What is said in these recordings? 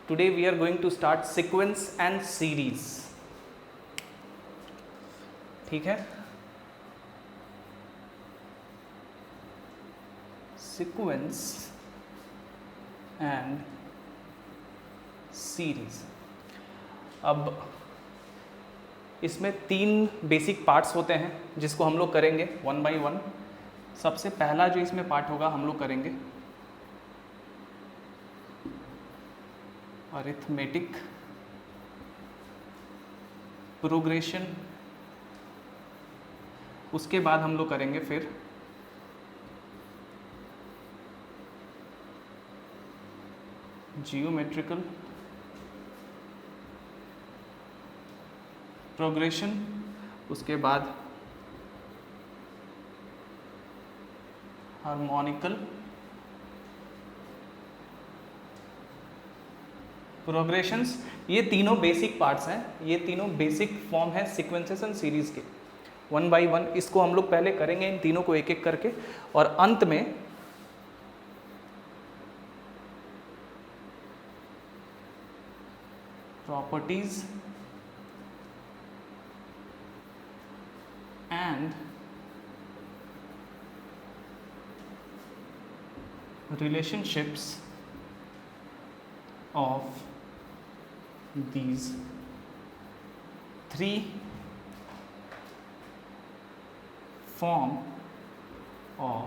Today we are going to start sequence and series. ठीक है, sequence and series. अब इसमें 3 बेसिक पार्ट्स होते हैं जिसको हम लोग करेंगे वन बाय वन. सबसे पहला जो इसमें पार्ट होगा हम लोग करेंगे अरिथमेटिक प्रोग्रेशन. उसके बाद हम लोग करेंगे फिर जियोमेट्रिकल प्रोग्रेशन. उसके बाद हार्मोनिकल प्रोग्रेशंस. ये तीनों बेसिक पार्ट्स हैं, ये तीनों बेसिक फॉर्म है सीक्वेंसेस एंड सीरीज के. वन बाय वन इसको हम लोग पहले करेंगे, इन तीनों को एक एक करके, और अंत में properties and relationships of these 3 form of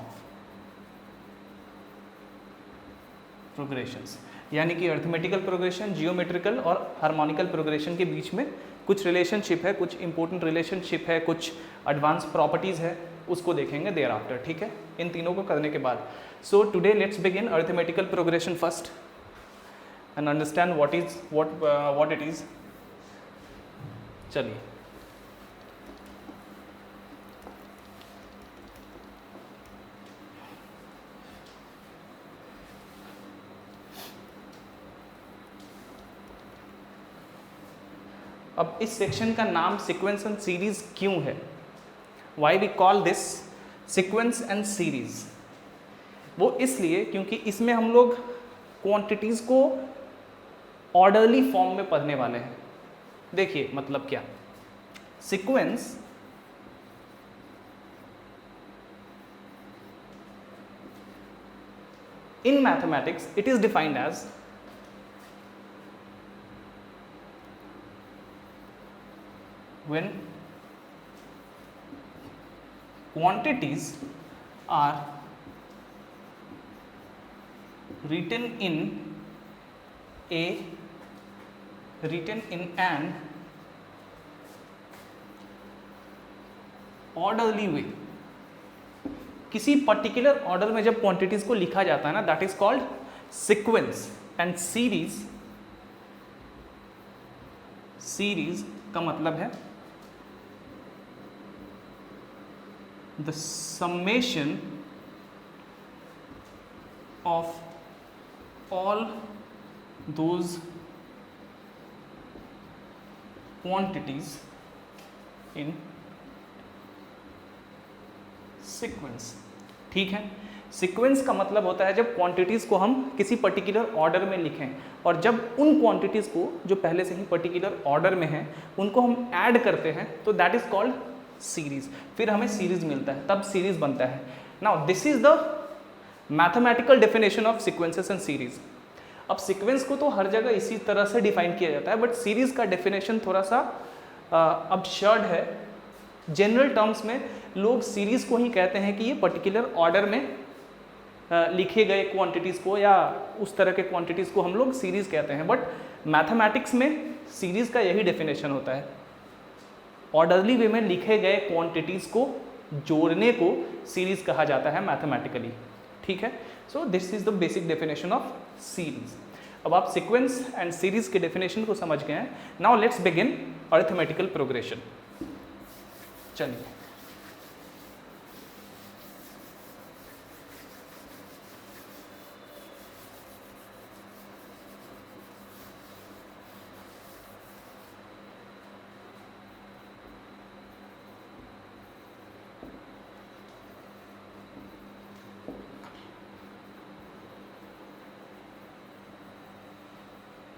progressions. यानी कि अर्थमेटिकल प्रोग्रेशन, जियोमेट्रिकल और हार्मोनिकल प्रोग्रेशन के बीच में कुछ रिलेशनशिप है, कुछ इंपॉर्टेंट रिलेशनशिप है, कुछ एडवांस प्रॉपर्टीज़ है, उसको देखेंगे देयर आफ्टर. ठीक है, इन तीनों को करने के बाद. So today let's begin arithmetical progression first and understand what it is. चलिए, अब इस सेक्शन का नाम सीक्वेंस एंड सीरीज क्यों है? Why we call this sequence and series? वो इसलिए क्योंकि इसमें हम लोग क्वांटिटीज को ऑर्डरली फॉर्म में पढ़ने वाले हैं. देखिए मतलब क्या, sequence in mathematics it is defined as when quantities are written in an orderly way. किसी पर्टिकुलर ऑर्डर में जब क्वांटिटीज को लिखा जाता है ना, that is called sequence. And series का मतलब है the summation of all those quantities in sequence. ठीक है, सीक्वेंस का मतलब होता है जब क्वांटिटीज को हम किसी पर्टिकुलर ऑर्डर में लिखें, और जब उन क्वांटिटीज को जो पहले से ही पर्टिकुलर ऑर्डर में हैं उनको हम ऐड करते हैं तो दैट इज कॉल्ड सीरीज. फिर हमें सीरीज मिलता है, तब सीरीज बनता है. Now this is the mathematical definition of sequences and series. अब सीक्वेंस को तो हर जगह इसी तरह से डिफाइन किया जाता है, बट सीरीज का डेफिनेशन थोड़ा सा अबसर्ड है. जनरल टर्म्स में लोग सीरीज को ही कहते हैं कि ये पर्टिकुलर ऑर्डर में लिखे गए क्वांटिटीज को या उस तरह के क्वांटिटीज को हम लोग सीरीज कहते हैं. बट मैथमेटिक्स में सीरीज का यही डेफिनेशन होता है, ऑर्डरली वे में लिखे गए क्वांटिटीज को जोड़ने को सीरीज कहा जाता है मैथमेटिकली. ठीक है, so this is the basic definition of series. अब आप सीक्वेंस एंड सीरीज के डेफिनेशन को समझ गए हैं. Now let's begin arithmetical progression. चलिए,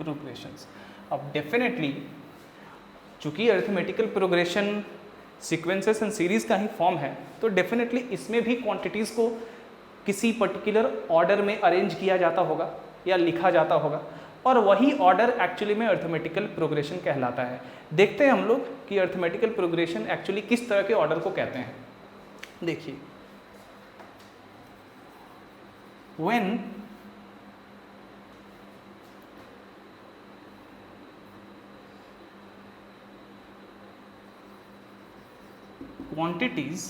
प्रोग्रेशंस। अब डेफिनेटली चूंकि arithmetical progression sequences and series का ही फॉर्म है, तो डेफिनेटली इसमें भी क्वांटिटीज़ को किसी पर्टिकुलर ऑर्डर में अरेंज किया जाता होगा या लिखा जाता होगा, और वही ऑर्डर एक्चुअली में अरिथमेटिकल प्रोग्रेशन कहलाता है। देखते हैं हम लोग कि अरिथमेटिकल प्रोग्रेशन एक्चुअली किस तरह के ऑर्डर को कहते हैं। देखिए, व्हेन quantities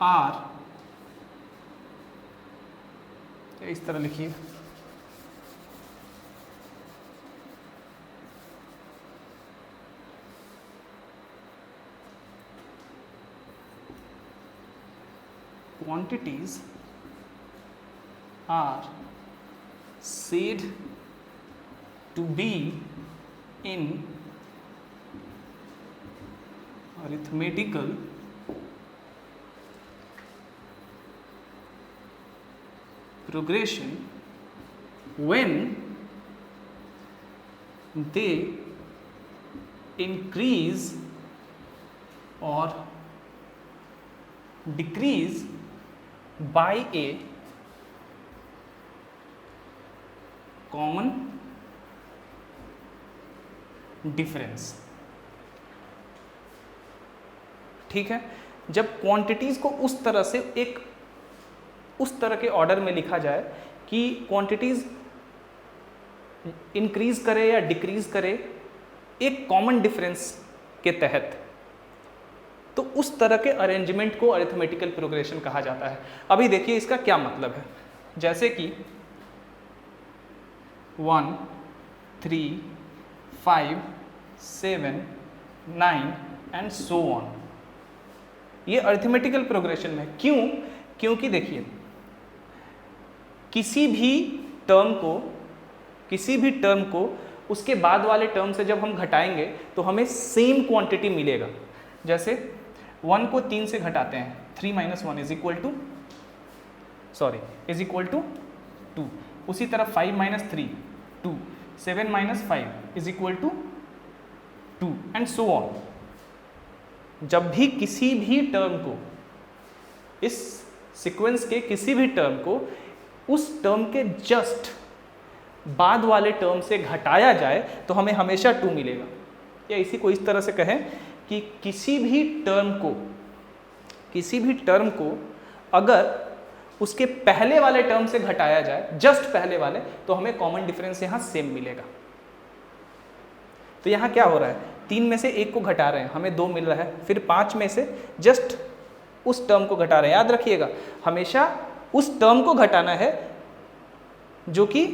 are, इस तरह लिखिए, quantities are said to be in arithmetical progression when they increase or decrease by a common difference। ठीक है, जब क्वांटिटीज़ को उस तरह से उस तरह के ऑर्डर में लिखा जाए कि क्वांटिटीज़ इंक्रीज करे या डिक्रीज करे एक कॉमन डिफरेंस के तहत, तो उस तरह के अरेंजमेंट को अरिथमेटिकल प्रोग्रेशन कहा जाता है। अभी देखिए इसका क्या मतलब है, जैसे कि 1 3 5 7 9 एंड सो ऑन, ये अरिथमेटिकल प्रोग्रेशन में। क्यों? क्योंकि देखिए किसी भी टर्म को उसके बाद वाले टर्म से जब हम घटाएंगे तो हमें सेम क्वांटिटी मिलेगा। जैसे 1 को 3 से घटाते हैं, 3 - 1 इज इक्वल टू 2। उसी तरह 5 - 3 2, 7 - 5 is equal to 2 and so on. जब भी किसी भी टर्म को, इस सीक्वेंस के किसी भी टर्म को उस टर्म के जस्ट बाद वाले टर्म से घटाया जाए तो हमें हमेशा 2 मिलेगा। या इसी को इस तरह से कहें कि किसी भी टर्म को अगर उसके पहले वाले टर्म से घटाया जाए, जस्ट पहले वाले, तो हमें कॉमन डिफरेंस यहाँ सेम मिलेगा। तो यहाँ क्या हो रहा है, 3 में से 1 को घटा रहे हैं, हमें 2 मिल रहा है, फिर 5 में से जस्ट उस टर्म को घटा रहे हैं। याद रखिएगा हमेशा उस टर्म को घटाना है जो कि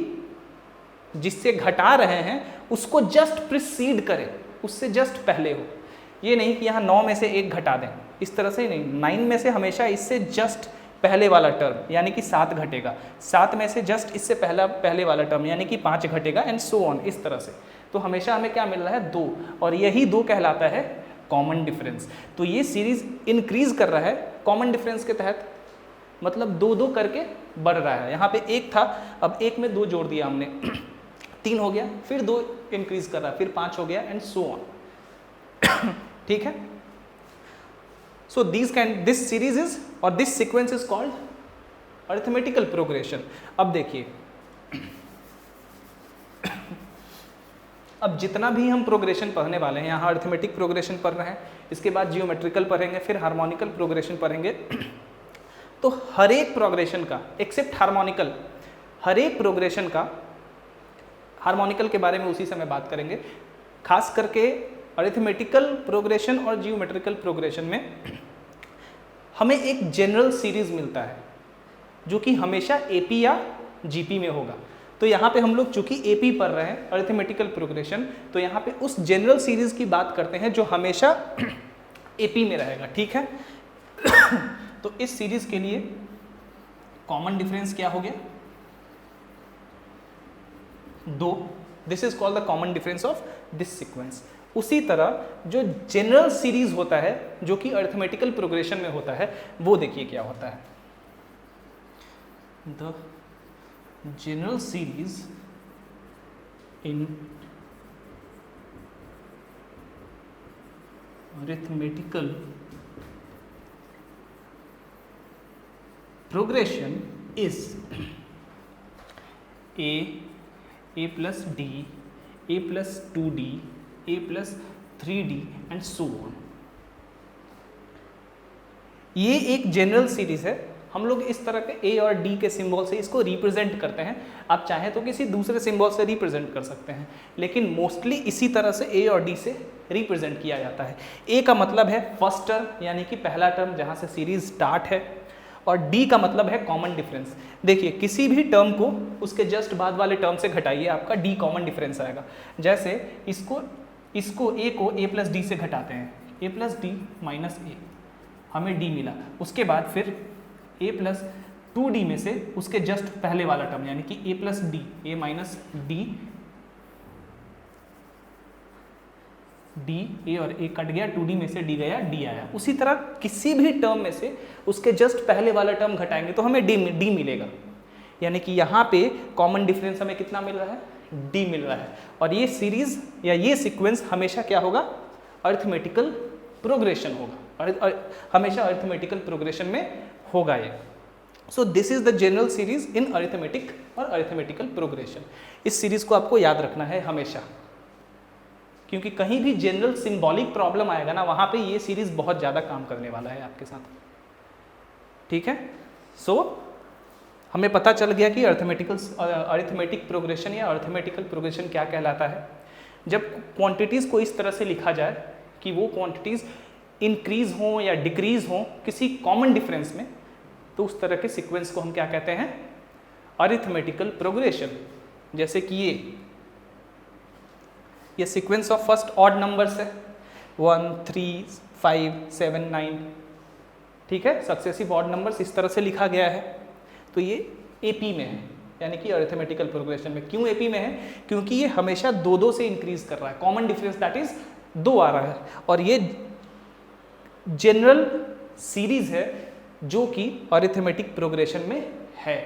जिससे घटा रहे हैं उसको जस्ट प्रिसीड करे, उससे जस्ट पहले हो। ये नहीं कि यहाँ 9 में से 1 घटा दें, इस तरह से नहीं। 9 में से हमेशा इससे जस्ट पहले वाला टर्म यानी कि 7 घटेगा, 7 में से जस्ट इससे पहले वाला टर्म यानी कि 5 घटेगा एंड सो ऑन, इस तरह से। तो हमेशा हमें क्या मिल रहा है, 2, और यही 2 कहलाता है कॉमन डिफरेंस। तो ये सीरीज इंक्रीज कर रहा है कॉमन डिफरेंस के तहत, मतलब 2-2 करके बढ़ रहा है। यहाँ पे 1 था, अब 1 में 2 जोड़ दिया हमने 3 हो गया, फिर 2 इंक्रीज कर रहा है, फिर 5 हो गया एंड सो ऑन। ठीक है, सो दिस सीरीज इज और this sequence is called arithmetical progression. अब देखिए अब जितना भी हम प्रोग्रेशन पढ़ने वाले हैं, यहाँ अरिथमेटिक प्रोग्रेशन पढ़ रहे हैं, इसके बाद जियोमेट्रिकल पढ़ेंगे, फिर हार्मोनिकल प्रोग्रेशन पढ़ेंगे। तो हर एक प्रोग्रेशन का एक्सेप्ट हार्मोनिकल, हर एक प्रोग्रेशन का, हार्मोनिकल के बारे में उसी समय बात करेंगे, खास करके अरिथमेटिकल प्रोग्रेशन और जियोमेट्रिकल प्रोग्रेशन में हमें एक जनरल सीरीज मिलता है जो कि हमेशा एपी या जीपी में होगा। तो यहाँ पे हम लोग चूंकि एपी पढ़ रहे हैं अरिथमेटिकल प्रोग्रेशन, तो यहाँ पे उस जनरल सीरीज की बात करते हैं जो हमेशा एपी में रहेगा। ठीक है तो इस सीरीज के लिए कॉमन डिफरेंस क्या हो गया, 2। This is called the common difference of this sequence. उसी तरह जो जनरल सीरीज होता है जो कि अरिथमेटिकल प्रोग्रेशन में होता है, वो देखिए क्या होता है, the general series in arithmetical progression is a plus d, a plus 2d, a plus 3d and so on। ये एक जनरल सीरीज है। हम लोग इस तरह के ए और डी के सिंबल से इसको रिप्रेजेंट करते हैं। आप चाहें तो किसी दूसरे सिंबल से रिप्रेजेंट कर सकते हैं, लेकिन मोस्टली इसी तरह से ए और डी से रिप्रेजेंट किया जाता है। ए का मतलब है फर्स्ट टर्म यानी कि पहला टर्म जहाँ से सीरीज स्टार्ट है, और डी का मतलब है कॉमन डिफरेंस। देखिए किसी भी टर्म को उसके जस्ट बाद वाले टर्म से घटाइए, आपका डी कॉमन डिफरेंस आएगा। जैसे इसको ए को ए प्लस डी से घटाते हैं, ए प्लस डी माइनस ए, हमें डी मिला। उसके बाद फिर ए प्लस 2d में से उसके जस्ट पहले वाला टर्म यानी कि a plus d, a minus d, d a और ए कट गया, 2d में से डी गया, डी आया। उसी तरह किसी भी टर्म में से उसके जस्ट पहले वाला टर्म घटाएंगे तो हमें डी मिलेगा। यानी कि यहाँ पे कॉमन डिफरेंस हमें कितना मिल रहा है, डी मिल रहा है। और ये सीरीज या ये सीक्वेंस हमेशा क्या होगा, अरिथमेटिकल प्रोग्रेशन होगा, हमेशा अरिथमेटिकल प्रोग्रेशन में होगा ये। So this is the general series in arithmetic और अरिथमेटिकल प्रोग्रेशन। इस सीरीज को आपको याद रखना है हमेशा, क्योंकि कहीं भी जनरल सिंबॉलिक प्रॉब्लम आएगा ना, वहां पे ये सीरीज बहुत ज़्यादा काम करने वाला है आपके साथ। ठीक है, सो हमें पता चल गया कि अरिथमेटिक प्रोग्रेशन या अरिथमेटिकल प्रोग्रेशन क्या कहलाता है। जब क्वांटिटीज़ को इस तरह से लिखा जाए कि वो क्वांटिटीज़ इंक्रीज हो या डिक्रीज हो किसी कॉमन डिफरेंस में, तो उस तरह के सीक्वेंस को हम क्या कहते हैं, अरिथमेटिकल प्रोग्रेशन। जैसे कि ये sequence of first odd numbers है, 1 3 5 7 9, ठीक है, सक्सेसिव ऑड नंबर्स इस तरह से लिखा गया है। तो ये एपी में है, यानी कि अरिथमेटिकल प्रोग्रेशन में। क्यों एपी में है, क्योंकि ये हमेशा 2 से इंक्रीज कर रहा है, कॉमन डिफरेंस दैट इज 2 आ रहा है। और ये जनरल सीरीज है जो कि अरिथमेटिक प्रोग्रेशन में है,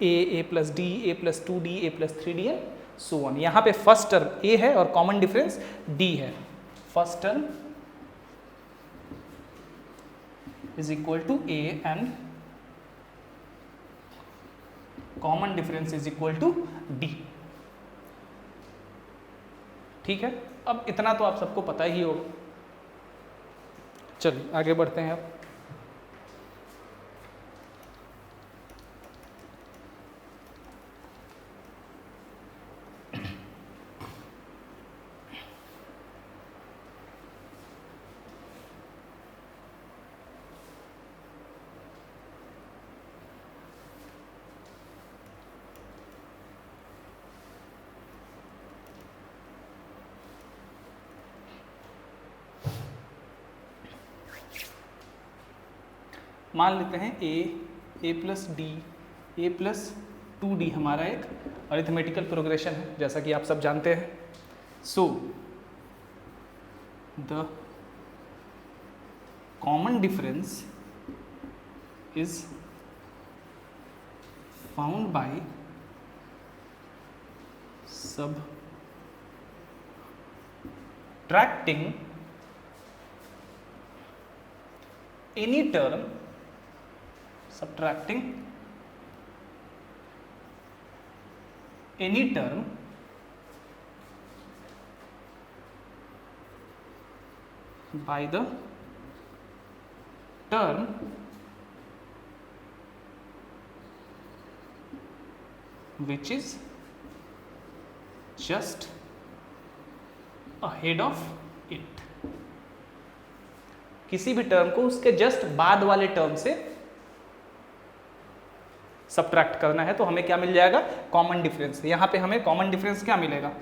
a plus d, a plus 2d, a plus 3d and so on. यहाँ पे फर्स्ट टर्म ए है और कॉमन डिफरेंस d है। First term is equal to a and common difference is equal to d। ठीक है, अब इतना तो आप सबको पता ही होगा। चलिए आगे बढ़ते हैं अब। मान लेते हैं ए plus d, a plus 2d हमारा एक अरिथमेटिकल प्रोग्रेशन है, जैसा कि आप सब जानते हैं। So the common difference is found by subtracting any term, subtracting any term by the term which is just ahead of it। किसी भी टर्म को उसके जस्ट बाद वाले टर्म से सब्ट्रैक्ट करना है तो हमें क्या मिल जाएगा, कॉमन डिफरेंस। यहाँ पे हमें कॉमन डिफरेंस क्या मिलेगा,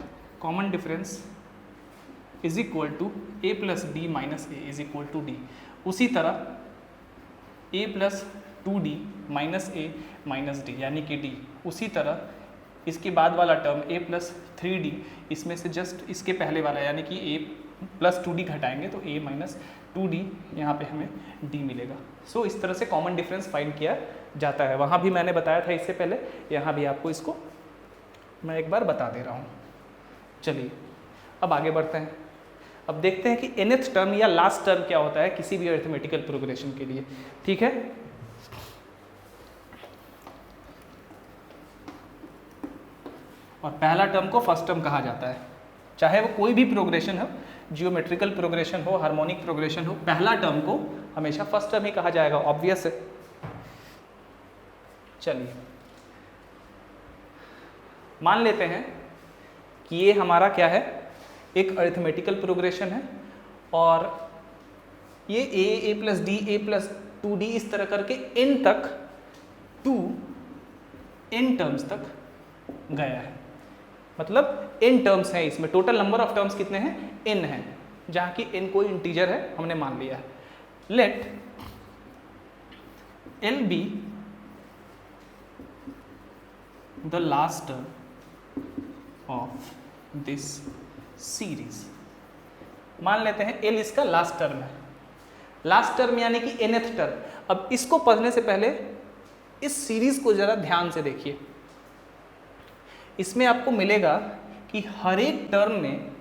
common difference is equal to A plus D minus A is equal to D. उसी तरह A plus 2d minus A minus D यानी कि डी। उसी तरह इसके बाद वाला टर्म ए प्लस 3d, इसमें से जस्ट इसके पहले वाला यानी कि ए प्लस 2d घटाएंगे तो ए माइनस 2d, यहाँ पे हमें d मिलेगा। सो इस तरह से कॉमन डिफरेंस फाइंड किया जाता है। वहाँ भी मैंने बताया था इससे पहले, यहाँ भी आपको इसको मैं एक बार बता दे रहा हूँ। चलिए अब आगे बढ़ते हैं। अब देखते हैं कि nth टर्म या लास्ट टर्म क्या होता है किसी भी अरिथमेटिकल प्रोग्रेशन के लिए। ठीक है, और पहला टर्म को फर्स्ट टर्म कहा जाता है, चाहे वो कोई भी प्रोग्रेशन हो, जियोमेट्रिकल प्रोग्रेशन हो, हार्मोनिक प्रोग्रेशन हो, पहला टर्म को हमेशा फर्स्ट टर्म ही कहा जाएगा, ऑब्वियस है। चलिए मान लेते हैं कि ये हमारा क्या है, एक अरिथमेटिकल प्रोग्रेशन है और ये a plus D, a plus 2d इस तरह करके n तक 2n टर्म्स तक गया है। मतलब n टर्म्स हैं इसमें, टोटल नंबर ऑफ टर्म्स कितने हैं, n है, जहाँ की n कोई इंटीजर है हमने मान लिया है। Let l be the last term of this series. मान लेते हैं l इसका लास्ट टर्म है, लास्ट टर्म यानी कि nth टर्म। अब इसको पढ़ने से पहले इस सीरीज को जरा ध्यान से देखिए। इसमें आपको मिलेगा कि हर एक टर्म में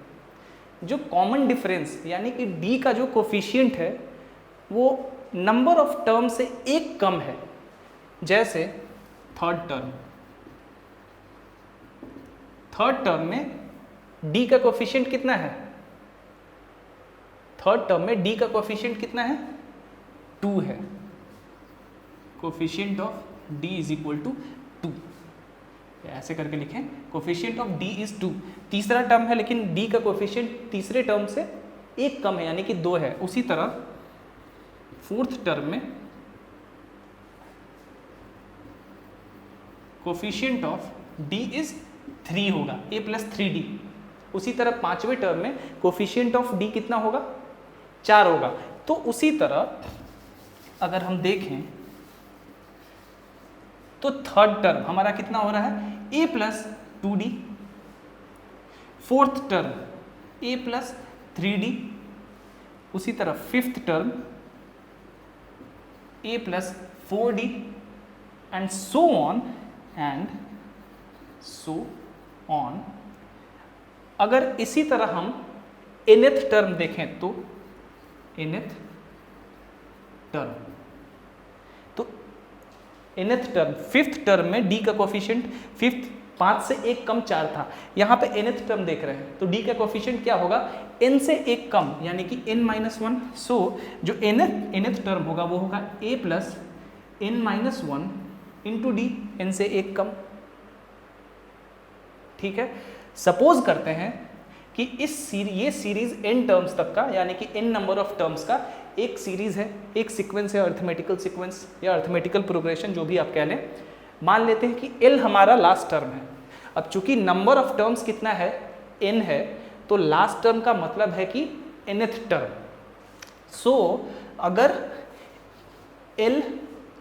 जो कॉमन डिफरेंस यानी कि d का जो कोफिशिएंट है वो नंबर ऑफ टर्म से एक कम है। जैसे थर्ड टर्म में d का कोफिशिएंट कितना है, थर्ड टर्म में d का कोफिशिएंट कितना है, 2 है। Coefficient of d is equal to 2, ऐसे करके लिखें, कोफिशिएंट ऑफ d इज 2। तीसरा टर्म है लेकिन d का कोफिशिएंट तीसरे टर्म से एक कम है यानी कि 2 है। उसी तरह फोर्थ टर्म में कोफिशिएंट ऑफ d इज 3 होगा, a प्लस 3d। उसी तरह पांचवें टर्म में कोफिशिएंट ऑफ d कितना होगा, 4 होगा। तो उसी तरह अगर हम देखें तो थर्ड टर्म हमारा कितना हो रहा है, a plus 2d। Fourth term a plus 3d। उसी तरह fifth term a plus 4d and so on. अगर इसी तरह हम nth टर्म देखें तो nth टर्म फिफ्थ टर्म में d का कोफिशिएंट फिफ्थ 5 से एक कम 4 था, यहाँ पे nth टर्म देख रहे हैं तो d का कोफिशिएंट क्या होगा, n से एक कम यानी कि n-1। सो जो nth टर्म होगा वो होगा a plus n-1 into D, n से एक कम। ठीक है, सपोज करते हैं कि ये सीरीज n टर्म्स तक का यानी कि n नंबर ऑफ टर्म्स का एक सीरीज है, एक सीक्वेंस है, अरिथमेटिकल सीक्वेंस या अरिथमेटिकल प्रोग्रेशन जो भी आप कह लें। मान लेते हैं कि l हमारा लास्ट टर्म है। अब चूंकि नंबर ऑफ टर्म्स कितना है, n है, तो लास्ट टर्म का मतलब है कि nth टर्म। सो अगर l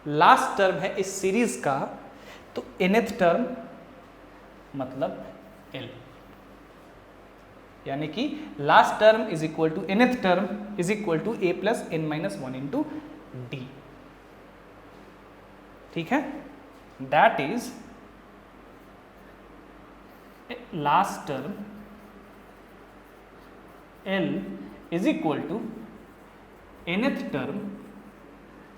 लास्ट टर्म है इस सीरीज का तो nth टर्म मतलब l, यानी कि last term is equal to nth term is equal to a plus n-1 into D. ठीक है, that is last term l is equal to nth term,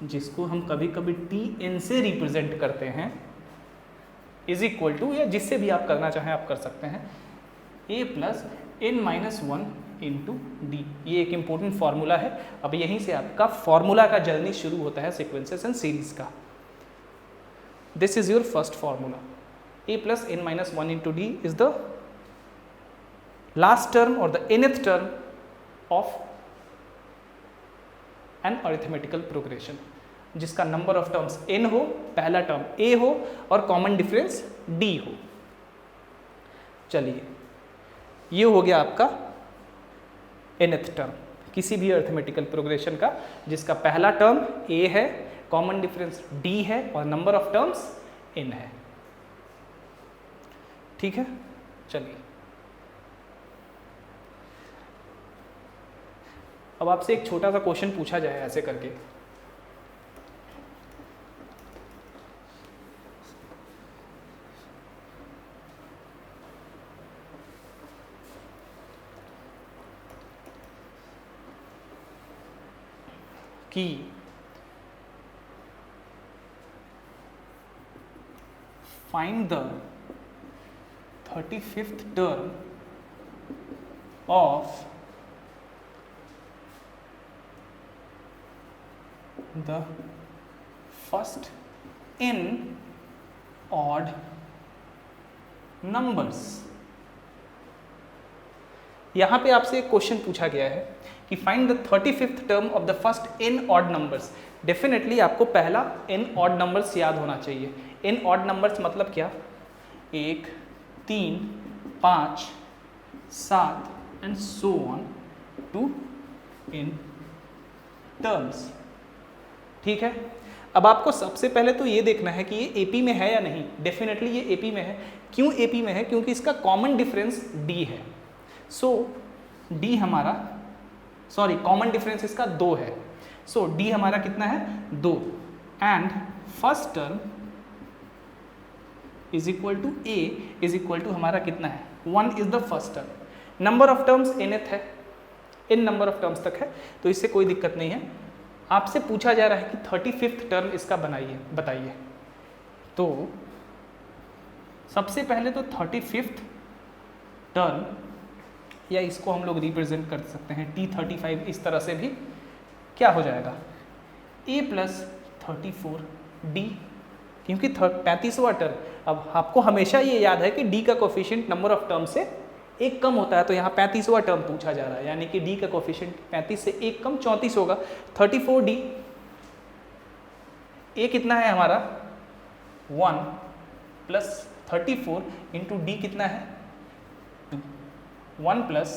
जिसको हम कभी कभी tn से रिप्रेजेंट करते हैं, इज इक्वल टू, या जिससे भी आप करना चाहें आप कर सकते हैं, a plus n-1 into D. ये एक इंपॉर्टेंट फॉर्मूला है। अब यहीं से आपका फॉर्मूला का जर्नी शुरू होता है सीक्वेंसेस एंड सीरीज का। This is your first formula, a plus n-1 into d is the last term और the nth term of an arithmetical progression, जिसका नंबर ऑफ टर्म्स n हो, पहला टर्म a हो और कॉमन डिफरेंस d हो। चलिए, ये हो गया आपका nth टर्म किसी भी अरिथमेटिकल प्रोग्रेशन का, जिसका पहला टर्म a है, कॉमन डिफरेंस d है और नंबर ऑफ टर्म्स n है। ठीक है, चलिए अब आपसे एक छोटा सा क्वेश्चन पूछा जाए ऐसे करके, कि find the 35th term of the first n odd numbers। यहां पे आपसे एक क्वेश्चन पूछा गया है कि find the 35th term of the first n odd numbers. Definitely आपको पहला n ऑड नंबर्स याद होना चाहिए। n ऑड नंबर्स मतलब क्या? 1, 3, 5, 7 and so on to n terms. ठीक है, अब आपको सबसे पहले तो ये देखना है कि ये एपी में है या नहीं। डेफिनेटली ये एपी में है। क्यों एपी में है? क्योंकि इसका कॉमन डिफरेंस d है। सो d हमारा, सॉरी कॉमन डिफरेंस इसका 2 है। सो d हमारा कितना है? 2 and first term is equal to a is equal to हमारा कितना है? 1 is the first term. Number of terms nth है, n नंबर ऑफ टर्म्स तक है, तो इससे कोई दिक्कत नहीं है। आपसे पूछा जा रहा है कि 35th टर्म इसका बताइए। तो सबसे पहले तो 35th टर्म, या इसको हम लोग रिप्रेजेंट कर सकते हैं T35, इस तरह से भी क्या हो जाएगा? a प्लस 34d, क्योंकि 35वां टर्म। अब आपको हमेशा ये याद है कि d का कोफिशिएंट नंबर ऑफ टर्म से एक कम होता है, तो यहाँ 35वां टर्म पूछा जा रहा है, यानी कि d का कोफिशिएंट 35 से एक कम 34 होगा। 34d, a कितना है हमारा? 1 प्लस 34 इंटू डी कितना है? 1 प्लस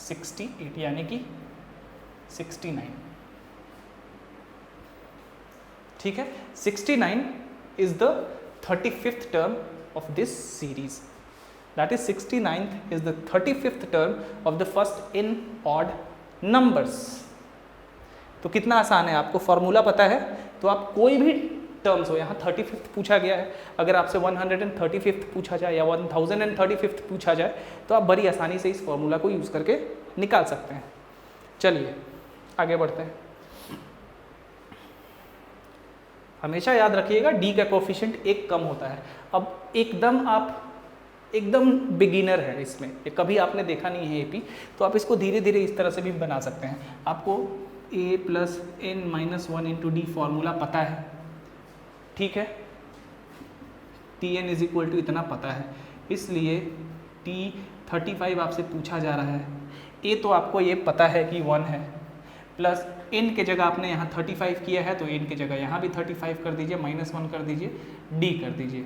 68 यानी कि 69। ठीक है, 69 is the 35th term of this series. That is 69th is the 35th term of the first n odd numbers. तो कितना आसान है, आपको फॉर्मूला पता है तो आप कोई भी टर्म्स हो, यहाँ 35th पूछा गया है, अगर आपसे 135th पूछा जाए या 1035th पूछा जाए तो आप बड़ी आसानी से इस फॉर्मूला को यूज़ करके निकाल सकते हैं। चलिए आगे बढ़ते हैं। हमेशा याद रखिएगा d का कोफिशिएंट एक कम होता है। अब एकदम बिगिनर है इसमें, कभी आपने देखा नहीं है एपी, तो आप इसको धीरे धीरे इस तरह से भी बना सकते हैं। आपको a plus n minus 1 into D formula पता है, ठीक है, Tn इज इक्वल टू इतना पता है, इसलिए T35 आपसे पूछा जा रहा है। a तो आपको ये पता है कि 1 है, प्लस n के जगह आपने यहाँ 35 किया है तो n के जगह यहाँ भी 35 कर दीजिए, माइनस 1 कर दीजिए, d कर दीजिए,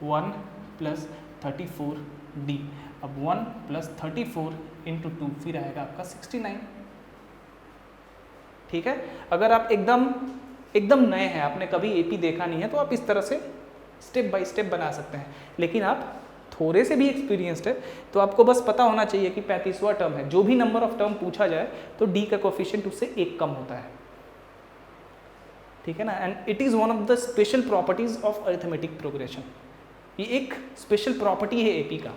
1 प्लस 34d। अब 1 प्लस 34 इंटू 2 फिर आएगा आपका 69। ठीक है, अगर आप एकदम नए हैं, आपने कभी एपी देखा नहीं है, तो आप इस तरह से स्टेप बाय स्टेप बना सकते हैं। लेकिन आप थोड़े से भी एक्सपीरियंस्ड है तो आपको बस पता होना चाहिए कि 35वां टर्म है, जो भी नंबर ऑफ टर्म पूछा जाए तो डी का कोफिशिएंट उससे एक कम होता है। ठीक है ना, and it is one of the special properties of arithmetic progression. ये एक स्पेशल प्रॉपर्टी है एपी का।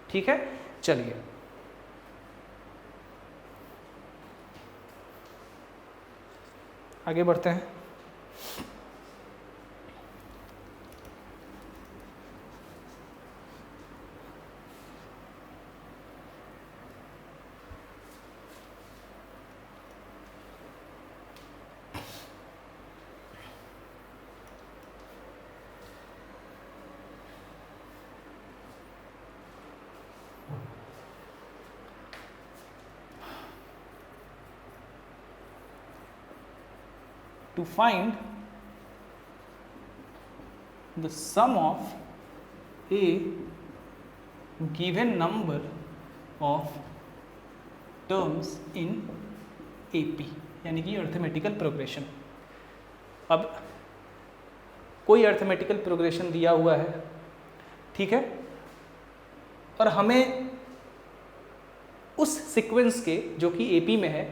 ठीक है, चलिए आगे बढ़ते हैं। To find the sum of a given number of terms in AP, यानी कि अर्थमेटिकल प्रोग्रेशन। अब कोई अर्थमेटिकल प्रोग्रेशन दिया हुआ है, ठीक है, और हमें उस सीक्वेंस के जो कि एपी में है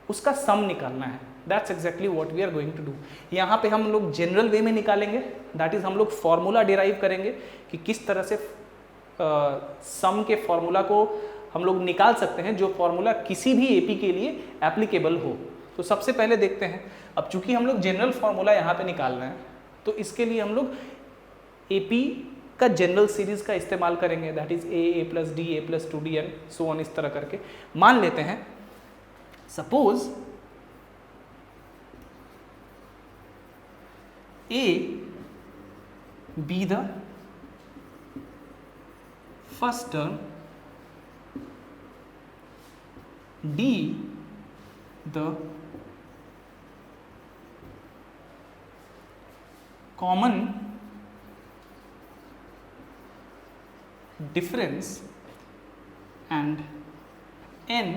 उसका सम निकालना है। That's exactly what we are going to do. यहाँ पे हम लोग जनरल वे में निकालेंगे, दैट इज हम लोग फॉर्मूला डिराइव करेंगे कि किस तरह से सम के फॉर्मूला को हम लोग निकाल सकते हैं जो फॉर्मूला किसी भी एपी के लिए एप्लीकेबल हो। तो सबसे पहले देखते हैं, अब चूंकि हम लोग जनरल फॉर्मूला यहाँ पे निकाल रहे हैं तो इसके लिए हम लोग एपी का जनरल सीरीज का इस्तेमाल करेंगे, that is a plus d, a plus 2d and so on, इस तरह करके मान लेते हैं। Suppose A be the first term, D the common difference, and N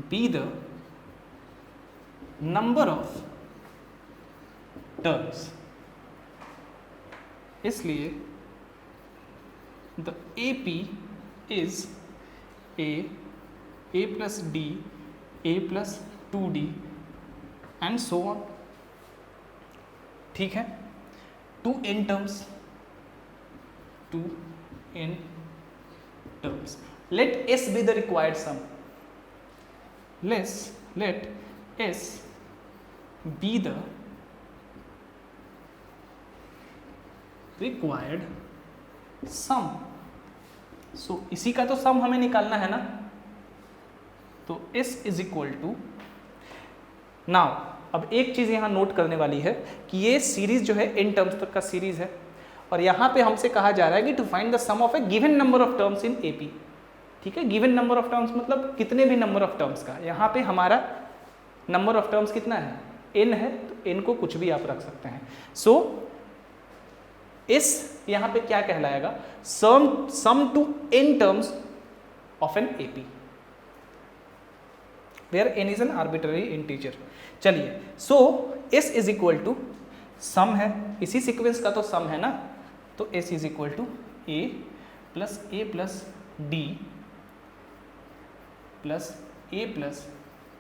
be the number of terms. इसलिए the A P is a plus d, a plus 2d and so on, ठीक है, to n terms, to n terms. Let s be the required sum, let s be the required sum. So इसी का तो सम हमें निकालना है ना, तो s is equal to, now अब एक चीज यहां नोट करने वाली है कि ये सीरीज जो है n टर्म्स तक का सीरीज है और यहां पे हमसे कहा जा रहा है कि to find the sum of a given number of terms in AP. ठीक है, गिवन नंबर ऑफ टर्म्स मतलब कितने भी नंबर ऑफ टर्म्स का। यहां पे हमारा नंबर ऑफ टर्म्स कितना है, n है, तो n को कुछ भी आप रख सकते हैं। सो इस यहां पे क्या कहलाएगा, sum to n terms of an AP where n is an arbitrary integer. चलिए, so s is equal to sum है, इसी सीक्वेंस का तो सम है ना, तो s is equal to a plus d plus a plus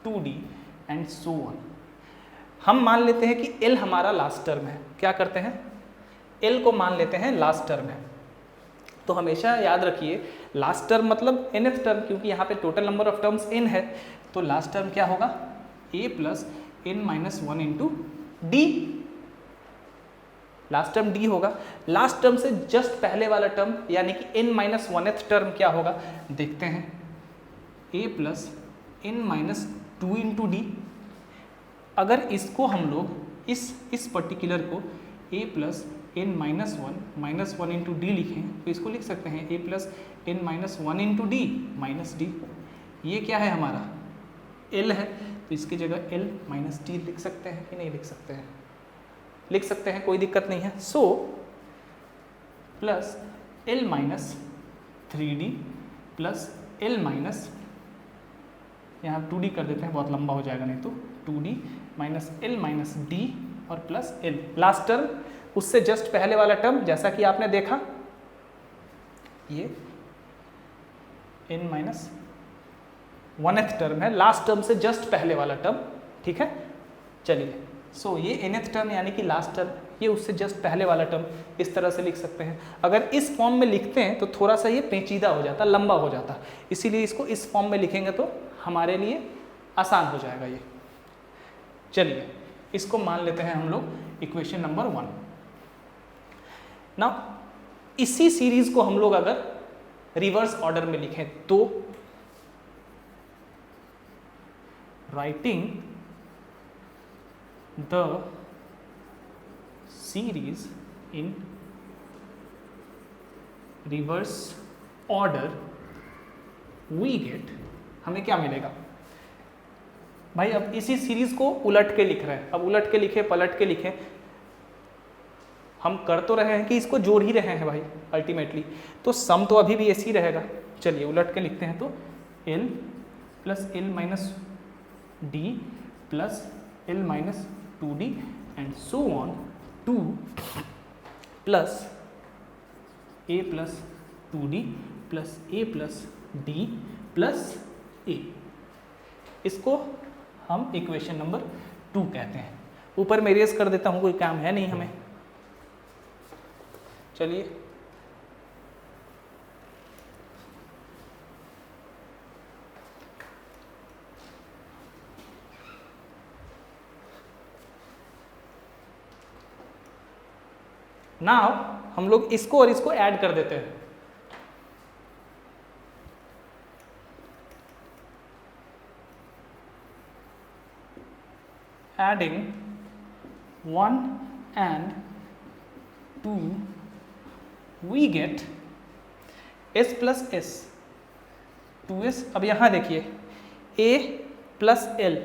2d and so on. हम मान लेते हैं कि l हमारा लास्ट टर्म है। क्या करते हैं, l को मान लेते हैं लास्ट टर्म है। तो हमेशा याद रखिए लास्ट टर्म मतलब nth टर्म, क्योंकि यहाँ पे total number of terms n है, तो लास्ट टर्म क्या होगा, a plus n minus 1 into D. Last term d होगा। लास्ट टर्म से जस्ट पहले वाला टर्म यानी कि n माइनस 1th टर्म क्या होगा, देखते हैं, a plus n minus 2 into D. अगर इसको हम लोग इस पर्टिकुलर को a plus n minus 1 into D लिखें तो इसको लिख सकते हैं a plus n minus 1 into D minus D. ये क्या है हमारा, l है, तो इसकी जगह l माइनस डी लिख सकते हैं कि नहीं लिख सकते हैं, लिख सकते हैं, कोई दिक्कत नहीं है। So plus l minus 3d plus l minus, यहाँ 2d कर देते हैं, बहुत लंबा हो जाएगा नहीं तो 2d minus l minus d और प्लस l। लास्ट टर्म उससे जस्ट पहले वाला टर्म जैसा कि आपने देखा, ये n माइनस 1th टर्म है, लास्ट टर्म से जस्ट पहले वाला टर्म, ठीक है। चलिए, सो ये nth टर्म यानी कि लास्ट टर्म, ये उससे जस्ट पहले वाला टर्म, इस तरह से लिख सकते हैं। अगर इस फॉर्म में लिखते हैं तो थोड़ा सा ये पेचीदा हो जाता, लंबा हो जाता, इसीलिए इसको इस फॉर्म में लिखेंगे तो हमारे लिए आसान हो जाएगा ये। चलिए, इसको मान लेते हैं हम लोग इक्वेशन नंबर 1। नाउ इसी सीरीज को हम लोग अगर रिवर्स ऑर्डर में लिखें तो writing the series in reverse order we get, हमें क्या मिलेगा भाई। अब इसी सीरीज को उलट के लिख रहे हैं, अब उलट के लिखे पलट के लिखे, हम कर तो रहे हैं कि इसको जोड़ ही रहे हैं भाई अल्टीमेटली, तो सम तो अभी भी ऐसे ही रहेगा। चलिए उलट के लिखते हैं, तो l plus l minus d plus l minus 2d and so on 2 plus a plus 2d plus a plus d plus a. इसको हम इक्वेशन नंबर 2 कहते हैं। ऊपर मैं इरेज कर देता हूँ, कोई काम है नहीं हमें। चलिए नाउ हम लोग इसको और इसको ऐड कर देते हैं। Adding 1 and 2 we get s plus s 2s। अब यहां देखिए a प्लस l,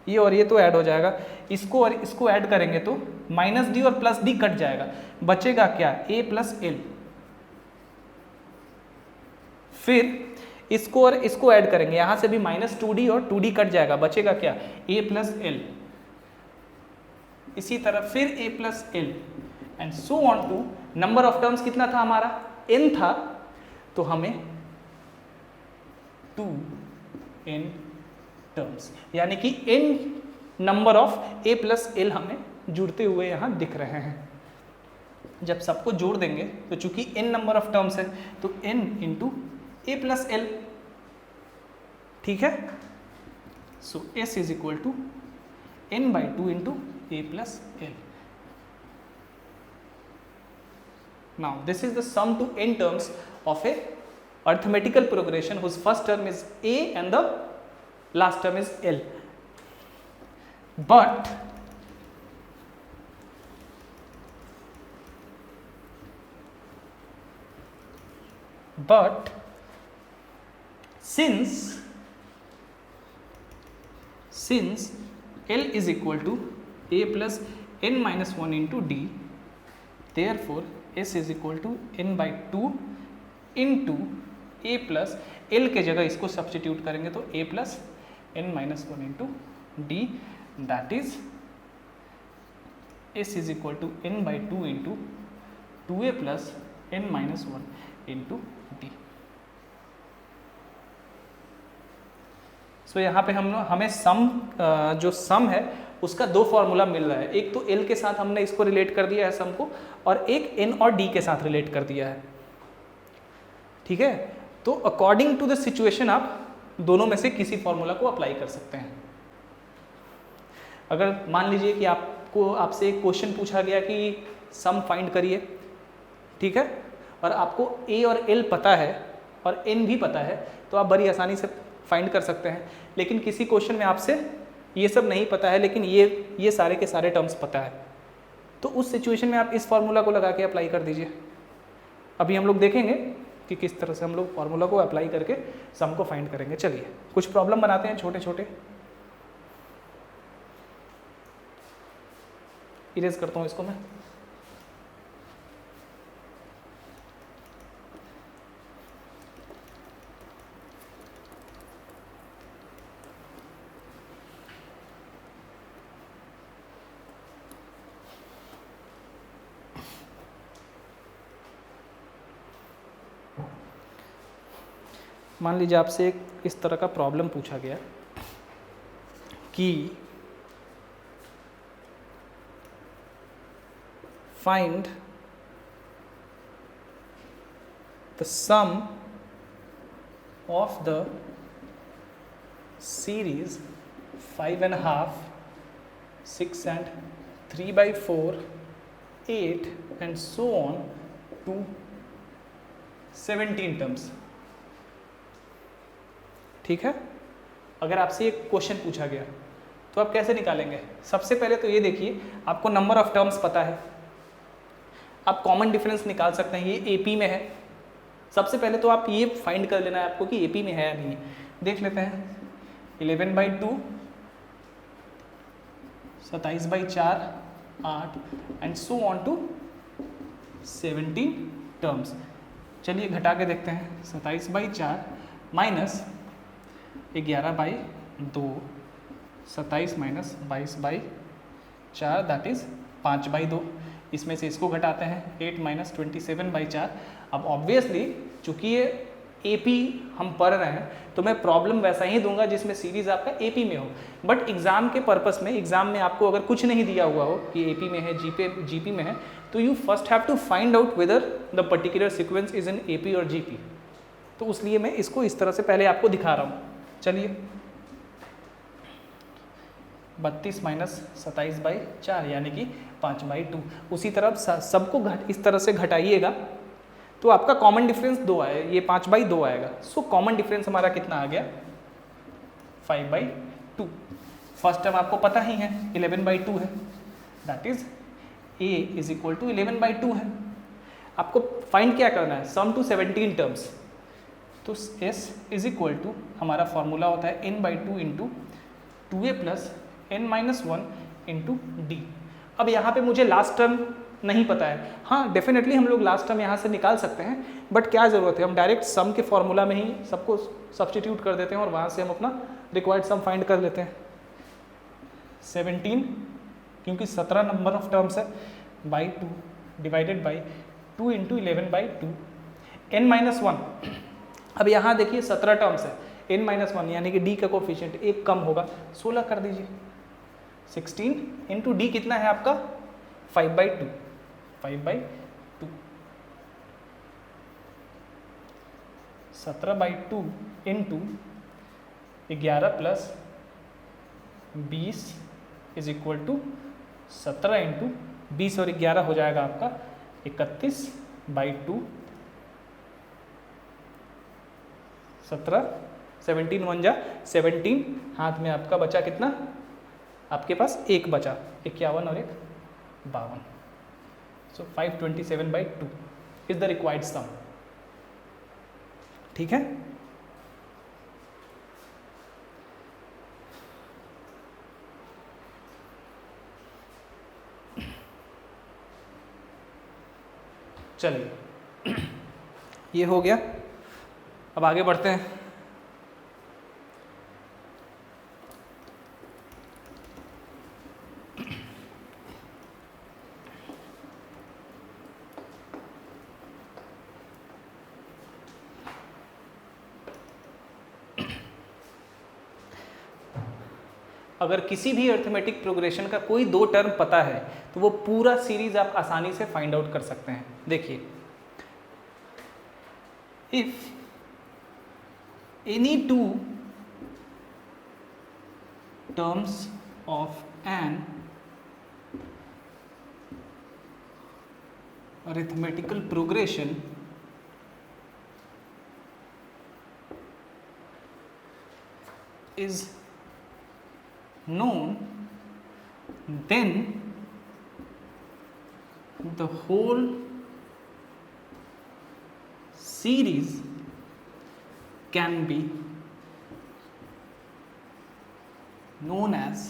ये और ये तो ऐड हो जाएगा, इसको और इसको ऐड करेंगे तो माइनस डी और प्लस डी कट जाएगा, बचेगा क्या a प्लस एल। फिर इसको और इसको ऐड करेंगे, यहां से भी माइनस 2d और 2d कट जाएगा, बचेगा क्या a प्लस एल। इसी तरह फिर a plus L and so on to. Number of terms कितना था हमारा, n था, तो हमें 2n टर्म्स, यानी कि n number of a plus L हमें जुड़ते हुए यहां दिख रहे हैं। जब सबको जोड़ देंगे तो चूंकि n नंबर ऑफ टर्म्स है तो n into a plus L, ठीक है। So s is equal to n by 2 into a plus L. Now this is the sum to n terms of a arithmetical progression whose first term is a and the last term is l. But since l is equal to a plus n minus 1 into d, therefore s is equal to n by 2 into a plus l के जगह इसको substitute करेंगे तो a plus n minus 1 into d, that is s is equal to n by 2 into 2a plus n minus 1 into d। सो यहाँ पे हमें सम जो सम है उसका दो फॉर्मूला मिल रहा है, एक तो l के साथ हमने इसको रिलेट कर दिया है सम को, और एक n और d के साथ रिलेट कर दिया है, ठीक है। तो अकॉर्डिंग टू द सिचुएशन आप दोनों में से किसी फॉर्मूला को अप्लाई कर सकते हैं। अगर मान लीजिए कि आपसे एक क्वेश्चन पूछा गया कि सम फाइंड करिए, ठीक है, और आपको a और l पता है और n भी पता है, तो आप बड़ी आसानी से फाइंड कर सकते हैं। लेकिन किसी क्वेश्चन में आपसे ये सब नहीं पता है लेकिन ये सारे के सारे टर्म्स पता है, तो उस सिचुएशन में आप इस फॉर्मूला को लगा के अप्लाई कर दीजिए। अभी हम लोग देखेंगे कि किस तरह से हम लोग फॉर्मूला को अप्लाई करके सम को फाइंड करेंगे। चलिए कुछ प्रॉब्लम बनाते हैं छोटे छोटे। इरेज करता हूँ इसको मैं। मान लीजिए आपसे एक इस तरह का प्रॉब्लम पूछा गया कि find the sum of the series 5.5, 6 and 3/4, 8 and so on to 17 terms, ठीक है। अगर आपसे एक क्वेश्चन पूछा गया तो आप कैसे निकालेंगे? सबसे पहले तो ये देखिए, आपको नंबर ऑफ टर्म्स पता है, आप कॉमन डिफरेंस निकाल सकते हैं, ये एपी में है। सबसे पहले तो आप ये फाइंड कर लेना है आपको कि एपी में है या नहीं। देख लेते हैं, 11/2, 27/4, 8 and so on to 17 terms. चलिए घटा के देखते हैं, 27/4 माइनस 11/2, 27 माइनस 22/4 दैट इज 5/2। इसमें से इसको घटाते हैं 8 माइनस 27/4। अब ऑब्वियसली चूंकि ये AP हम पढ़ रहे हैं तो मैं प्रॉब्लम वैसा ही दूंगा जिसमें सीरीज आपका AP में हो, बट एग्जाम के पर्पस में, एग्जाम में आपको अगर कुछ नहीं दिया हुआ हो कि AP में है, GP में है, तो you first have to find out whether the particular sequence is in AP और GP। तो उसलिए मैं इसको इस तरह से पहले आपको दिखा रहा हूँ। चलिए 32 माइनस 27/4 यानी कि 5/2। उसी तरह सबको इस तरह से घटाइएगा तो आपका कॉमन डिफरेंस 2 आए, ये 5/2 आएगा। सो कॉमन डिफरेंस हमारा कितना आ गया 5/2। फर्स्ट टर्म आपको पता ही है 11/2 है, that is A is equal to 11/2 है। आपको फाइंड क्या करना है, सम टू 17 टर्म्स। तो S इज इक्वल टू हमारा फॉर्मूला होता है n/2 into 2a plus n-1 into D. अब यहाँ पे मुझे लास्ट टर्म नहीं पता है, हाँ डेफिनेटली हम लोग लास्ट टर्म यहाँ से निकाल सकते हैं, बट क्या ज़रूरत है, हम डायरेक्ट सम के फॉर्मूला में ही सबको सब्सटीट्यूट कर देते हैं और वहाँ से हम अपना रिक्वायर्ड सम फाइंड कर लेते हैं। 17 क्योंकि 17 नंबर ऑफ टर्म्स है by 2 divided by 2 into 11/2 n-1। अब यहाँ देखिए 17 टर्म्स है, n-1 यानी कि d का कोफिशिएंट एक कम होगा, 16 कर दीजिए। 16 इंटू डी कितना है आपका 5/2, 5/2 17/2 into 11 plus 20 is equal to 17 into 20 और 11 हो जाएगा आपका 31/2। 17 17 1 जा 17, हाथ में आपका बचा कितना, आपके पास एक बचा 51 और एक 52। सो 527/2 इज द रिक्वायर्ड सम। ठीक है, चलिए ये हो गया। अब आगे बढ़ते हैं। अगर किसी भी अर्थमेटिक प्रोग्रेशन का कोई दो टर्म पता है तो वो पूरा सीरीज आप आसानी से फाइंड आउट कर सकते हैं। देखिए, if any two terms of an arithmetical progression is known, then the whole series can be known as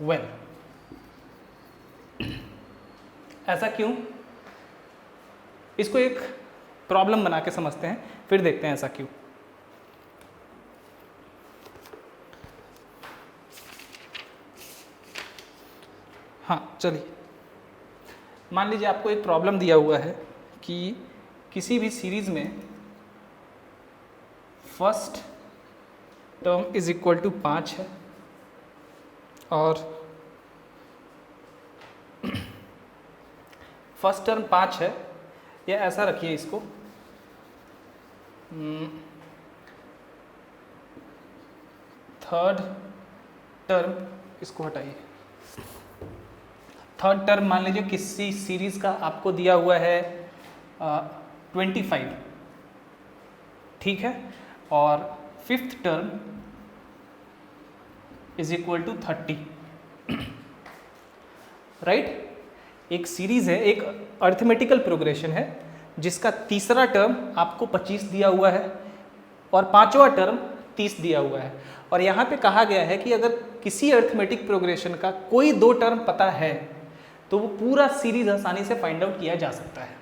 well। ऐसा क्यों? इसको एक प्रॉब्लम बना के समझते हैं, फिर देखते हैं ऐसा क्यों। हाँ चलिए, मान लीजिए आपको एक प्रॉब्लम दिया हुआ है कि किसी भी सीरीज में first term is equal to 5 है और फर्स्ट टर्म 5 है, या ऐसा रखिए इसको, थर्ड टर्म, इसको हटाइए, थर्ड टर्म मान लीजिए किसी सीरीज का आपको दिया हुआ है 25, ठीक है, और fifth term is equal to 30, right. एक सीरीज है, एक अर्थमेटिकल प्रोग्रेशन है जिसका तीसरा टर्म आपको 25 दिया हुआ है और पांचवा टर्म 30 दिया हुआ है, और यहाँ पे कहा गया है कि अगर किसी अर्थमेटिक प्रोग्रेशन का कोई दो टर्म पता है तो वो पूरा सीरीज आसानी से फाइंड आउट किया जा सकता है।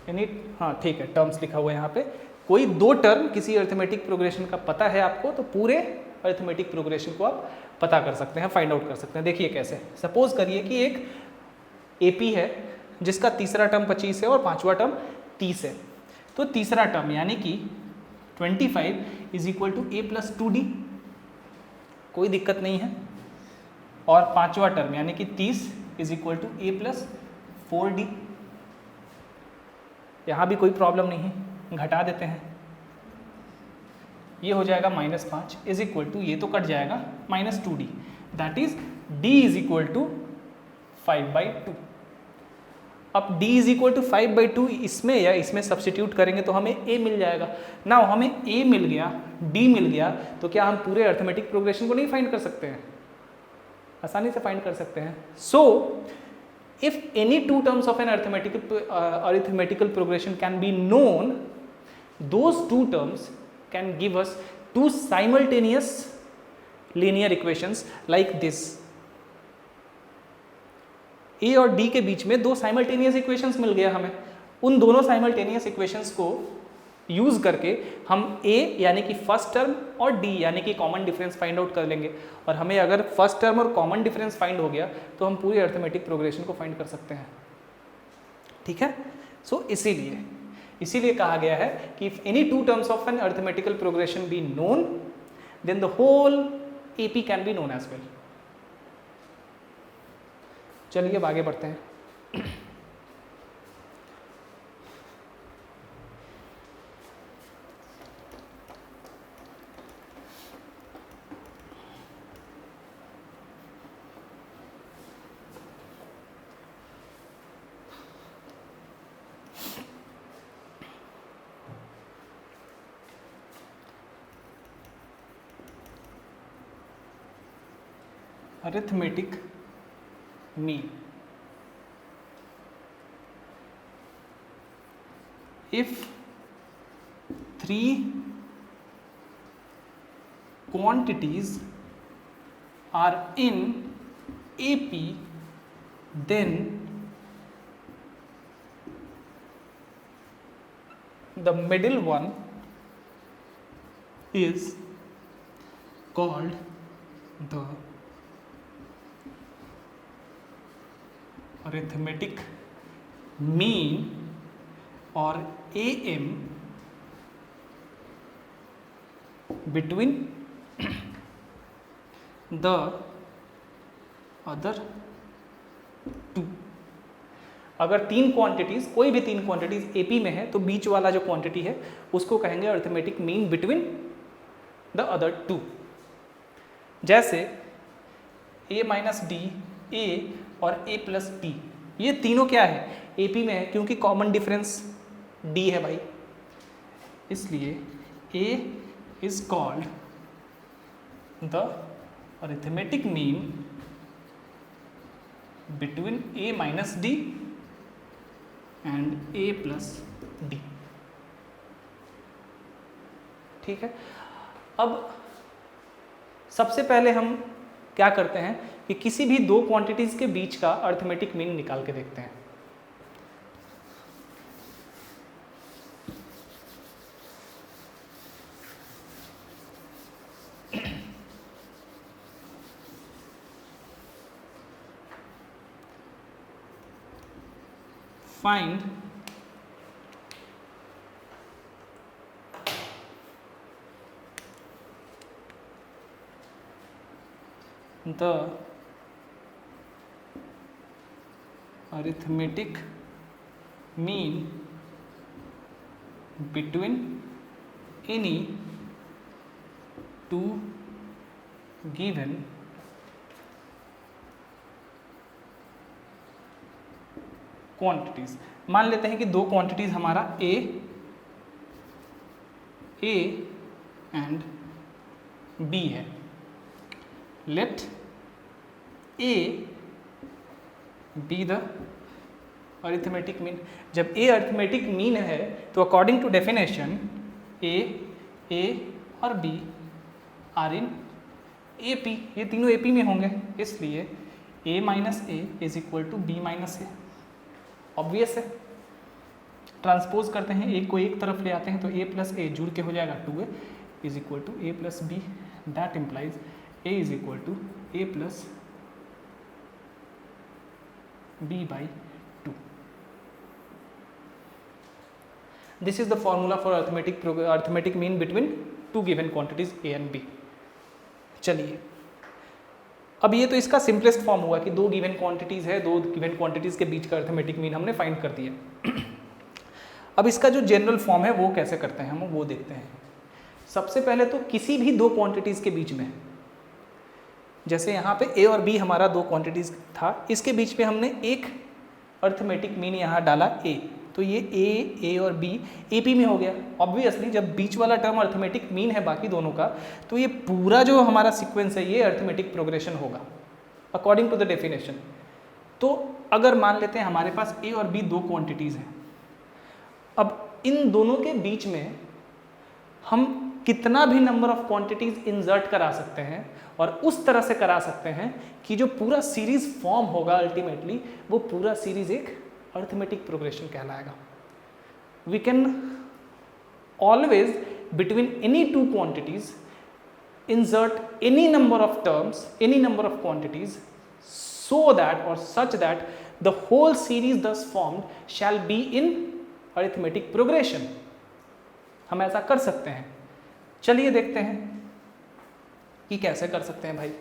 यानी हाँ ठीक है, टर्म्स लिखा हुआ है यहाँ पे, कोई दो टर्म किसी अर्थमेटिक प्रोग्रेशन का पता है आपको तो पूरे अर्थमेटिक प्रोग्रेशन को आप पता कर सकते हैं, फाइंड आउट कर सकते हैं। देखिए कैसे, सपोज करिए कि एक AP है जिसका तीसरा टर्म 25 है और पांचवा टर्म 30 है। तो तीसरा टर्म यानी कि 25 is equal to A plus 2D, कोई दिक्कत नहीं है। और पांचवा टर्म यानी कि 30 is equal to A plus 4D, यहाँ भी कोई प्रॉब्लम नहीं है, घटा देते हैं। ये हो जाएगा -5 इज इक्वल टू, ये तो कट जाएगा, -2D, that is D is equal to 5/2। अब D इज इक्वल टू 5/2 इसमें या इसमें सब्सटीट्यूट करेंगे तो हमें A मिल जाएगा। नाउ हमें A मिल गया, D मिल गया, तो क्या हम पूरे अर्थमेटिक प्रोग्रेशन को नहीं फाइंड कर सकते हैं? आसानी से फाइंड कर सकते हैं। सो if any two terms of an arithmetical progression can be known, those two terms can give us two simultaneous linear equations like this. A और D के बीच में दो simultaneous equations मिल गया हमें। उन दोनों simultaneous equations को यूज करके हम A यानी कि फर्स्ट टर्म और D यानी कि कॉमन डिफरेंस फाइंड आउट कर लेंगे। और हमें अगर फर्स्ट टर्म और कॉमन डिफरेंस फाइंड हो गया तो हम पूरी अर्थमेटिक प्रोग्रेशन को फाइंड कर सकते हैं। ठीक है, सो इसीलिए कहा गया है कि if any two terms of an arithmetical progression be known then the whole AP can be known as well. चलिए अब आगे बढ़ते हैं। arithmetic mean. If three quantities are in AP, then the middle one is called the arithmetic mean or AM between the other two. अगर तीन quantities, कोई भी तीन क्वांटिटीज AP में है तो बीच वाला जो क्वांटिटी है उसको कहेंगे arithmetic mean between the other two. जैसे A माइनस D, A और A प्लस D, ये तीनों क्या है? AP में है क्योंकि कॉमन डिफरेंस D है भाई, इसलिए A is called the arithmetic mean between A minus D and A plus D। ठीक है, अब सबसे पहले हम क्या करते हैं कि किसी भी दो क्वांटिटीज के बीच का अरिथमेटिक मीन निकाल के देखते हैं। Find the arithmetic mean between any two given quantities. मान लेते हैं कि दो क्वांटिटीज हमारा A एंड B है। Let A be the arithmetic mean. जब A अरिथमेटिक मीन है तो अकॉर्डिंग टू डेफिनेशन A और B आर इन AP, ये तीनों AP में होंगे, इसलिए A minus A is equal to B minus A। Obvious है, ट्रांसपोज करते हैं, एक को एक तरफ ले आते हैं तो A प्लस A जुड़ के हो जाएगा 2A is equal to A plus B। That implies A is equal to A plus b/2. This is the formula for arithmetic mean between two given quantities a and b. चलिए, अब ये तो इसका simplest form हुआ कि दो given quantities है, दो गिवन क्वांटिटीज़ के बीच का अर्थमेटिक मीन हमने फाइंड कर दिया। अब इसका जो जनरल फॉर्म है वो कैसे करते हैं हम वो देखते हैं। सबसे पहले तो किसी भी दो क्वांटिटीज़ के बीच में, जैसे यहाँ पे a और b हमारा दो क्वांटिटीज़ था, इसके बीच में हमने एक अर्थमेटिक मीन यहाँ डाला a, तो ये a और b AP में हो गया। ऑब्वियसली जब बीच वाला टर्म अर्थमेटिक मीन है बाकी दोनों का, तो ये पूरा जो हमारा सीक्वेंस है ये अर्थमेटिक प्रोग्रेशन होगा अकॉर्डिंग टू द डेफिनेशन। तो अगर मान लेते हैं हमारे पास a और b दो क्वांटिटीज़ हैं, अब इन दोनों के बीच में हम कितना भी नंबर ऑफ क्वांटिटीज़ इंसर्ट करा सकते हैं और उस तरह से करा सकते हैं कि जो पूरा सीरीज फॉर्म होगा अल्टीमेटली वो पूरा सीरीज एक अर्थमेटिक प्रोग्रेशन कहलाएगा। We can always between any two quantities insert any number of terms, any number of quantities, so that और such that the whole series thus formed shall be in arithmetic progression. हम ऐसा कर सकते हैं। चलिए देखते हैं कि कैसे कर सकते हैं भाई।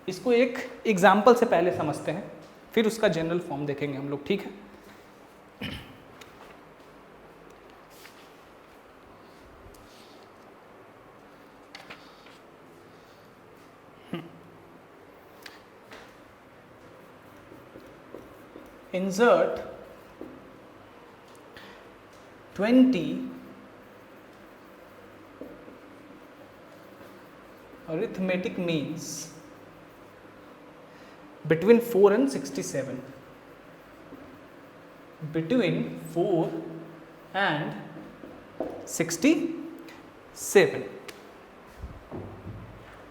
इसको एक एग्जाम्पल से पहले समझते हैं, फिर उसका जनरल फॉर्म देखेंगे हम लोग, ठीक है। Insert 20 arithmetic means between 4 and 67. Between 4 and 67.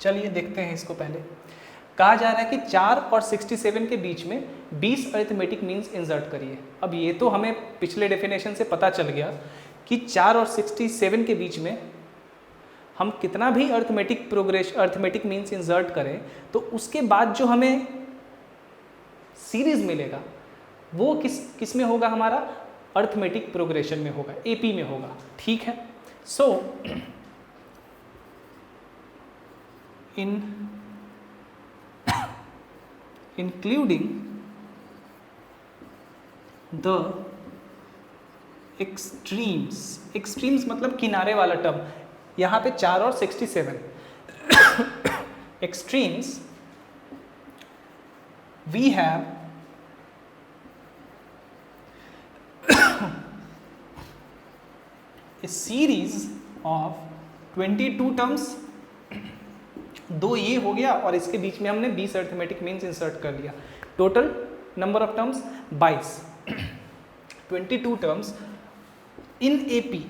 चलिए देखते हैं इसको। पहले कहा जा रहा है कि 4 और 67 के बीच में 20 अरिथमेटिक मीन्स इंसर्ट करिए। अब ये तो हमें पिछले डेफिनेशन से पता चल गया कि 4 और 67 के बीच में हम कितना भी अरिथमेटिक मीन्स इंसर्ट करें तो उसके बाद जो हमें सीरीज मिलेगा वो किस में होगा, हमारा अरिथमेटिक प्रोग्रेशन में होगा, AP में होगा, ठीक है। सो including the extremes मतलब किनारे वाला टर्म, यहाँ पे 4 और 67 extremes, we have a series of 22 terms। दो ये हो गया और इसके बीच में हमने 20 अरिथमेटिक मीन्स इंसर्ट कर लिया। Total number of terms 22, 22 terms in AP।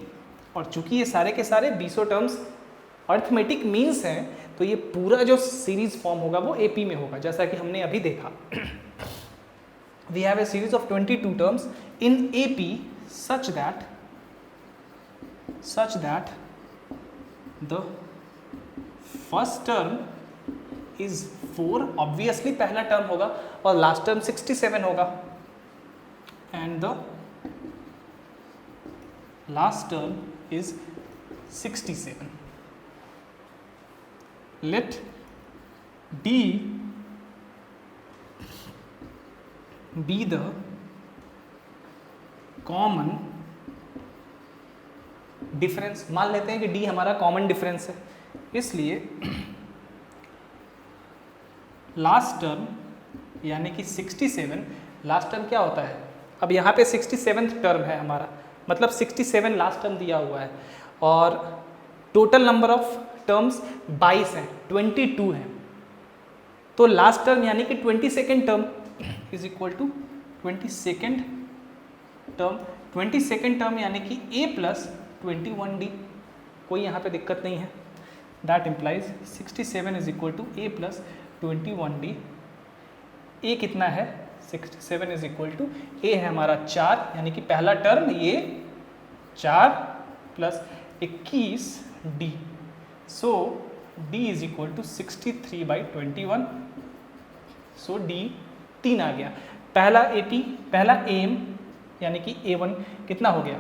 और चूंकि ये सारे के सारे 20 टर्म्स अरिथमेटिक मीन्स हैं तो ये पूरा जो सीरीज फॉर्म होगा वो AP में होगा, जैसा कि हमने अभी देखा। We have a series of 22 terms in AP such that the first term is 4, obviously पहला टर्म होगा, और लास्ट टर्म 67 होगा, and the last term is 67। Let D be the common difference. मान लेते हैं कि D हमारा कॉमन डिफरेंस है, इसलिए लास्ट टर्म यानी कि 67, लास्ट टर्म क्या होता है, अब यहाँ पे 67th टर्म है हमारा, मतलब 67 लास्ट टर्म दिया हुआ है, और टोटल नंबर ऑफ टर्म्स 22 हैं, 22 हैं, तो लास्ट टर्म यानी कि 22nd term is equal to 22nd term. 22nd term यानी कि A + 21D, कोई यहाँ पे दिक्कत नहीं है। That implies 67 is equal to A + 21D, ए कितना है 67 इज इक्वल टू, ए है हमारा 4, यानी कि पहला टर्म ये 4 plus 21D, so D is equal to 63/21, so D 3 आ गया। पहला AP, पहला AM यानी कि A1 कितना हो गया।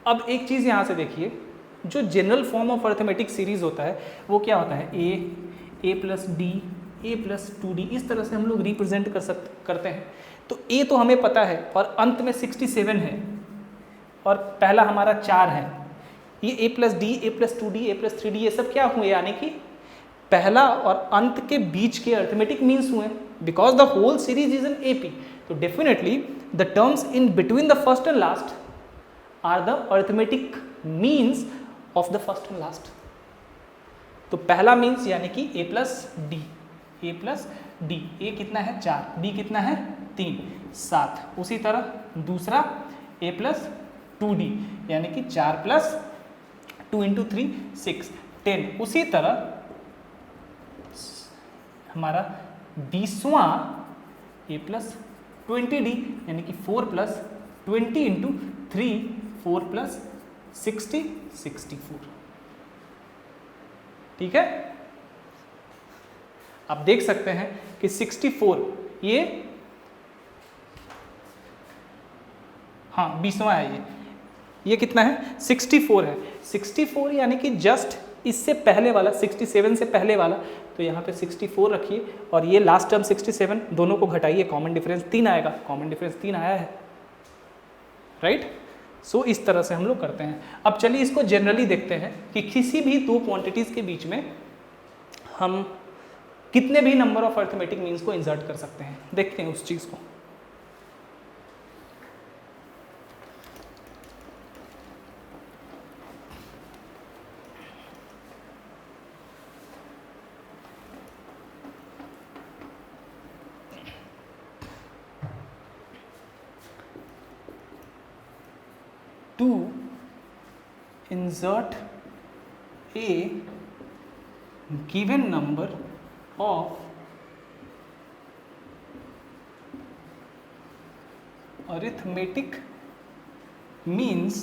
अब एक चीज़ यहाँ से देखिए, जो general form of arithmetic series होता है वो क्या होता है, A plus D, A plus 2D, इस तरह से हम लोग रिप्रेजेंट करते हैं। तो A तो हमें पता है और अंत में 67 है और पहला हमारा 4 है, ये A plus D, A plus 2D, A plus 3D ये सब क्या हुए, यानी कि पहला और अंत के बीच के अर्थमेटिक मीन्स हुए, because the whole series is an AP। तो definitely the terms in between the first and last are the arithmetic means of the first and last. तो पहला मीन्स यानी कि A plus D, A plus D, A कितना है 4, D कितना है 3, 7। उसी तरह दूसरा A प्लस 2D यानी कि 4 प्लस 2 इंटू 3 6, 10। उसी तरह हमारा 20वां A प्लस 20D यानी कि 4 प्लस 20 इंटू 3, 4 प्लस 60, 64। ठीक है, आप देख सकते हैं कि 64 ये, हाँ 20वां है ये कितना है 64 है। 64 यानी कि जस्ट इससे पहले वाला 67 से पहले वाला, तो यहाँ पे 64 रखिए और ये लास्ट टर्म 67, दोनों को घटाइए, कॉमन डिफरेंस 3 आएगा, कॉमन डिफरेंस 3 आया है, राइट। सो इस तरह से हम लोग करते हैं। अब चलिए इसको जनरली देखते हैं कि किसी भी दो क्वांटिटीज़ के बीच में हम कितने भी नंबर ऑफ अर्थमेटिक मीन्स को इंसर्ट कर सकते हैं, देखते हैं उस चीज़ को। To insert a given number of arithmetic means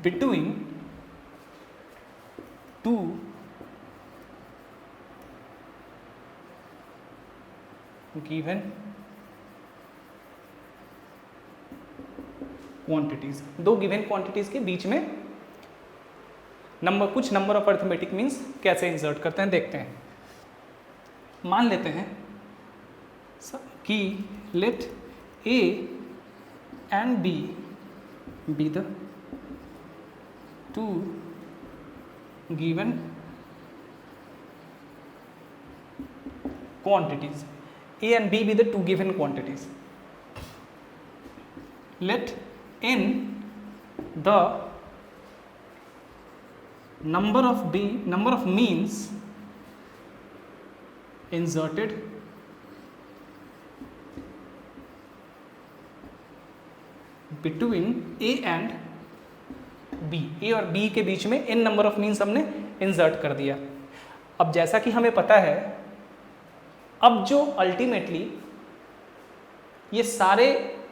between two given quantities, दो गिवन क्वांटिटीज के बीच में कुछ नंबर ऑफ अर्थमेटिक मीन्स कैसे इंसर्ट करते हैं, देखते हैं। मान लेते हैं कि let A and B be the two given quantities, A and B be the two given quantities. Let n the number of means inserted between A and B, A और B के बीच में n नंबर ऑफ मीन्स हमने insert कर दिया। अब जैसा कि हमें पता है, अब जो अल्टीमेटली ये सारे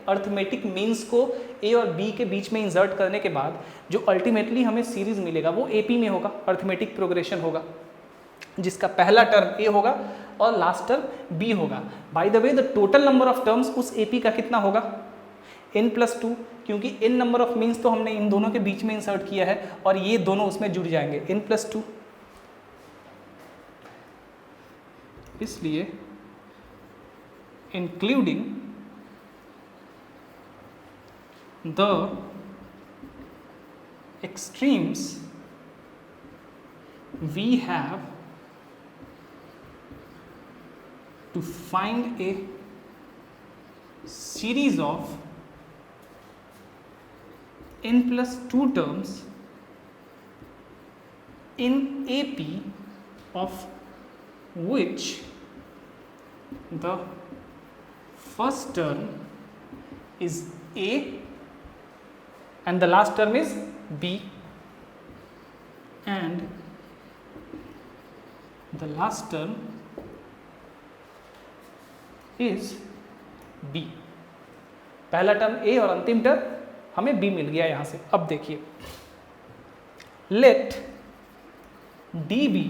अर्थमेटिक मीन्स को A और B के बीच में इंसर्ट करने के बाद जो अल्टीमेटली हमें सीरीज मिलेगा वो AP में होगा, अर्थमेटिक प्रोग्रेशन होगा, जिसका पहला टर्म A होगा और लास्ट टर्म B होगा। By the way the total number of terms उस AP का कितना होगा n+2, क्योंकि n नंबर ऑफ मीन्स तो हमने इन दोनों के बीच में इंसर्ट किया है और ये दोनों उसमें जुड़ जाएंगे n+2। इसलिए including the extremes we have to find a series of n+2 terms in AP of which the first term is A and the last term is B and the last term is B. पहला टर्म A और अंतिम term हमें B मिल गया यहां से। अब देखिए, let D be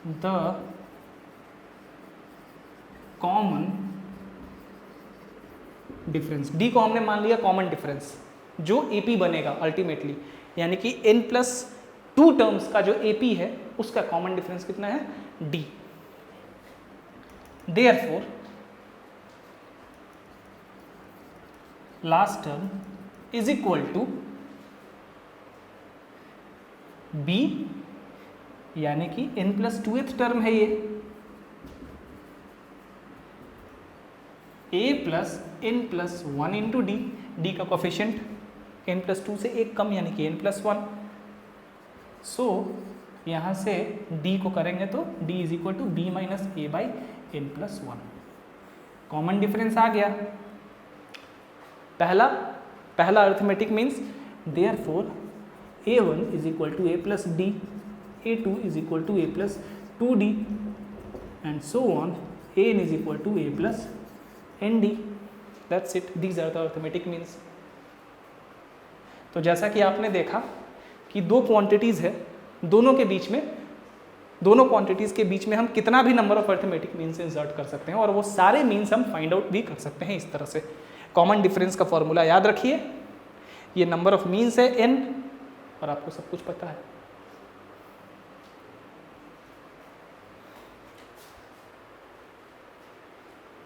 the common difference. D को हमने मान लिया कॉमन डिफरेंस, जो एपी बनेगा अल्टीमेटली, यानी कि n+2 टर्म्स का जो एपी है उसका कॉमन डिफरेंस कितना है, D. Therefore last term is equal to B, यानी कि n+2th टर्म है ये, a plus n+1 into D. D का कोफिशिएंट n+2 से एक कम, यानी कि n+1। सो यहाँ से d को करेंगे तो d is equal to b minus a by n+1। Common difference आ गया। पहला arithmetic means therefore a1 is equal to a plus d, a2 is equal to a plus 2d and so on, an is equal to a plus nd। That's it, these are the arithmetic means. तो जैसा कि आपने देखा कि दो quantities है, दोनों quantities के बीच में हम कितना भी number of arithmetic means insert कर सकते हैं, और वो सारे मीन्स हम फाइंड आउट भी कर सकते हैं इस तरह से। कॉमन डिफरेंस का फॉर्मूला याद रखिए, ये नंबर ऑफ मीन्स है n, और आपको सब कुछ पता है।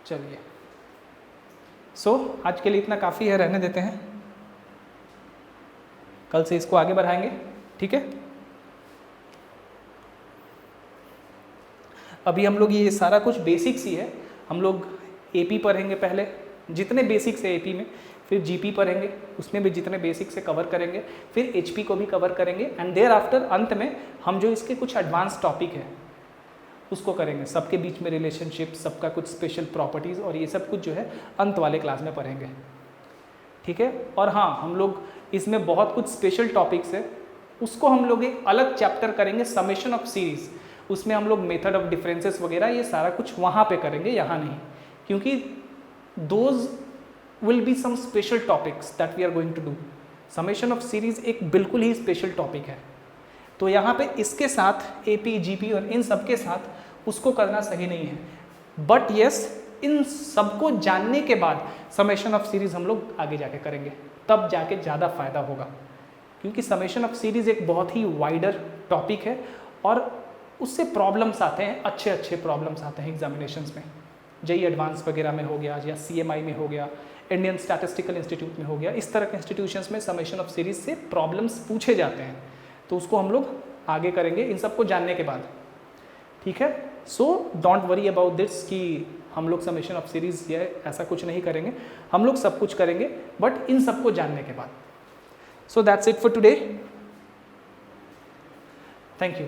चलिए, आज के लिए इतना काफ़ी है, रहने देते हैं, कल से इसको आगे बढ़ाएंगे, ठीक है। अभी हम लोग ये सारा कुछ बेसिक्स ही है, हम लोग एपी पढ़ेंगे पहले, जितने बेसिक्स है एपी में, फिर जीपी पढ़ेंगे, उसमें भी जितने बेसिक्स है कवर करेंगे, फिर एचपी को भी कवर करेंगे, एंड देयर आफ्टर अंत में हम जो इसके कुछ एडवांस टॉपिक है उसको करेंगे, सबके बीच में रिलेशनशिप, सबका कुछ स्पेशल प्रॉपर्टीज़, और ये सब कुछ जो है अंत वाले क्लास में पढ़ेंगे, ठीक है। और हाँ, हम लोग इसमें बहुत कुछ स्पेशल टॉपिक्स है, उसको हम लोग एक अलग चैप्टर करेंगे, समेशन ऑफ सीरीज। उसमें हम लोग मेथड ऑफ डिफरेंसेस वगैरह ये सारा कुछ वहाँ पे करेंगे, यहाँ नहीं, क्योंकि those will be some special topics that we are going to do. Summation of series एक बिल्कुल ही स्पेशल टॉपिक है, तो यहाँ पे इसके साथ एपी, जीपी और इन सब के साथ उसको करना सही नहीं है। बट यस, इन सबको जानने के बाद समेशन ऑफ सीरीज हम लोग आगे जाके करेंगे, तब जाके ज़्यादा फायदा होगा, क्योंकि समेशन ऑफ सीरीज एक बहुत ही वाइडर टॉपिक है, और उससे प्रॉब्लम्स आते हैं, अच्छे अच्छे प्रॉब्लम्स आते हैं एग्जामिनेशंस में, जेईई एडवांस वगैरह में हो गया, या सीएमआई में हो गया, इंडियन स्टैटिस्टिकल इंस्टीट्यूट में हो गया, इस तरह के इंस्टीट्यूशंस में समेशन ऑफ सीरीज से प्रॉब्लम्स पूछे जाते हैं, तो उसको हम लोग आगे करेंगे इन सबको जानने के बाद, ठीक है। So don't worry about this कि हम लोग समेशन ऑफ सीरीज या ऐसा कुछ नहीं करेंगे, हम लोग सब कुछ करेंगे, बट इन सबको जानने के बाद। So that's it for today, thank you.